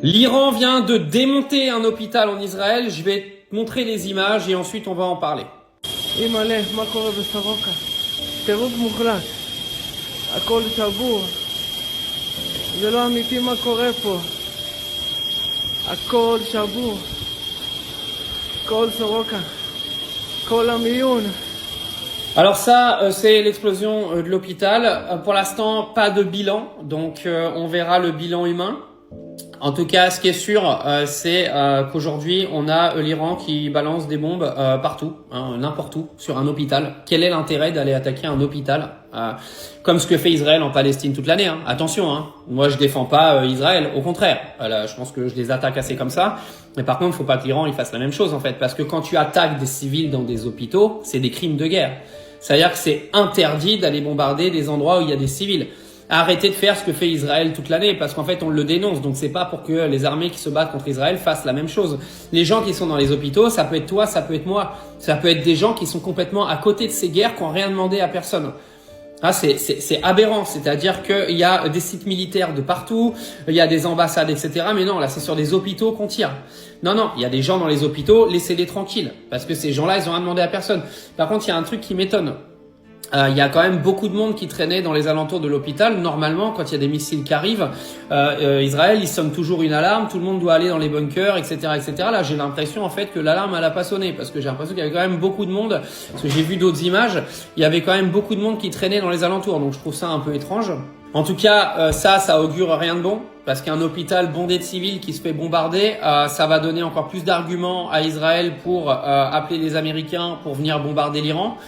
L'Iran vient de démonter un hôpital en Israël. Je vais te montrer les images et ensuite on va en parler. אימא'לה, מה קורה בסורוקה? טירוף מוחלט. הכל שבור. זה לא אמיתי מה קורה פה. הכל שבור. כל סורוקה. כל המיון. Alors ça, c'est l'explosion de l'hôpital. Pour l'instant, pas de bilan, donc on verra le bilan humain. En tout cas, ce qui est sûr, c'est qu'aujourd'hui, on a l'Iran qui balance des bombes partout, hein, n'importe où, sur un hôpital. Quel est l'intérêt d'aller attaquer un hôpital comme ce que fait Israël en Palestine toute l'année, hein. Attention, hein. Moi je défends pas Israël, au contraire. Là, je pense que je les attaque assez comme ça. Mais par contre, il faut pas que l'Iran il fasse la même chose en fait, parce que quand tu attaques des civils dans des hôpitaux, c'est des crimes de guerre. C'est-à-dire que c'est interdit d'aller bombarder des endroits où il y a des civils. Arrêtez de faire ce que fait Israël toute l'année, parce qu'en fait on le dénonce, donc c'est pas pour que les armées qui se battent contre Israël fassent la même chose. Les gens qui sont dans les hôpitaux, ça peut être toi, ça peut être moi, ça peut être des gens qui sont complètement à côté de ces guerres, qui n'ont rien demandé à personne. Ah, c'est aberrant, c'est-à-dire qu'il y a des sites militaires de partout, il y a des ambassades, etc. Mais non, là c'est sur des hôpitaux qu'on tire. Non, il y a des gens dans les hôpitaux, laissez-les tranquilles, parce que ces gens-là, ils ont rien demandé à personne. Par contre, il y a un truc qui m'étonne. Il y a quand même beaucoup de monde qui traînait dans les alentours de l'hôpital. Normalement, quand il y a des missiles qui arrivent, Israël, ils sonnent toujours une alarme. Tout le monde doit aller dans les bunkers, etc., etc. Là, j'ai l'impression en fait que l'alarme elle a pas sonné, parce que j'ai l'impression qu'il y avait quand même beaucoup de monde. Parce que j'ai vu d'autres images, il y avait quand même beaucoup de monde qui traînait dans les alentours. Donc, je trouve ça un peu étrange. En tout cas, ça augure rien de bon, parce qu'un hôpital bondé de civils qui se fait bombarder, ça va donner encore plus d'arguments à Israël pour appeler les Américains pour venir bombarder l'Iran.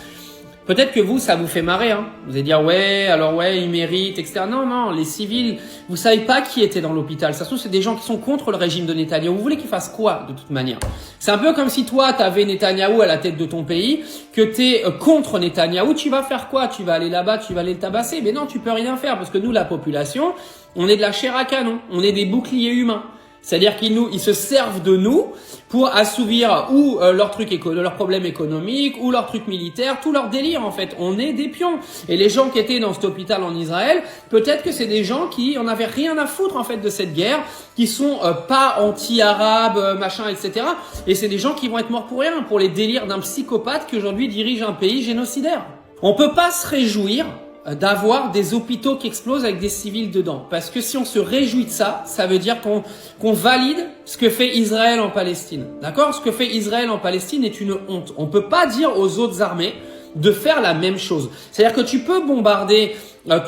Peut-être que vous, ça vous fait marrer, hein. Vous allez dire, ouais, alors ouais, ils méritent, etc. Non, les civils, vous savez pas qui était dans l'hôpital. Ça se trouve, c'est des gens qui sont contre le régime de Netanyahou. Vous voulez qu'ils fassent quoi, de toute manière? C'est un peu comme si toi, t'avais Netanyahou à la tête de ton pays, que t'es contre Netanyahou, tu vas faire quoi? Tu vas aller là-bas, tu vas aller le tabasser? Mais non, tu peux rien faire, parce que nous, la population, on est de la chair à canon. On est des boucliers humains. C'est-à-dire qu'ils se servent de nous pour assouvir ou leurs problèmes économiques, ou leurs trucs militaires, tout leur délire en fait. On est des pions. Et les gens qui étaient dans cet hôpital en Israël, peut-être que c'est des gens qui en avaient rien à foutre en fait de cette guerre, qui sont pas anti-arabes, machin, etc. Et c'est des gens qui vont être morts pour rien, pour les délires d'un psychopathe qui aujourd'hui dirige un pays génocidaire. On peut pas se réjouir d'avoir des hôpitaux qui explosent avec des civils dedans. Parce que si on se réjouit de ça, ça veut dire qu'on valide ce que fait Israël en Palestine. D'accord? Ce que fait Israël en Palestine est une honte. On peut pas dire aux autres armées de faire la même chose. C'est-à-dire que tu peux bombarder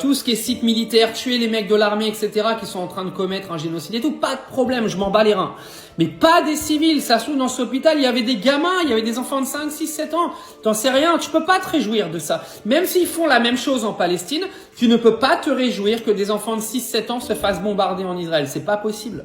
tout ce qui est site militaire, tuer les mecs de l'armée, etc., qui sont en train de commettre un génocide et tout, pas de problème, je m'en bats les reins. Mais pas des civils. Ça se trouve, dans cet hôpital, il y avait des gamins, il y avait des enfants de 5, 6, 7 ans. T'en sais rien, tu peux pas te réjouir de ça. Même s'ils font la même chose en Palestine, tu ne peux pas te réjouir que des enfants de 6, 7 ans se fassent bombarder en Israël. C'est pas possible.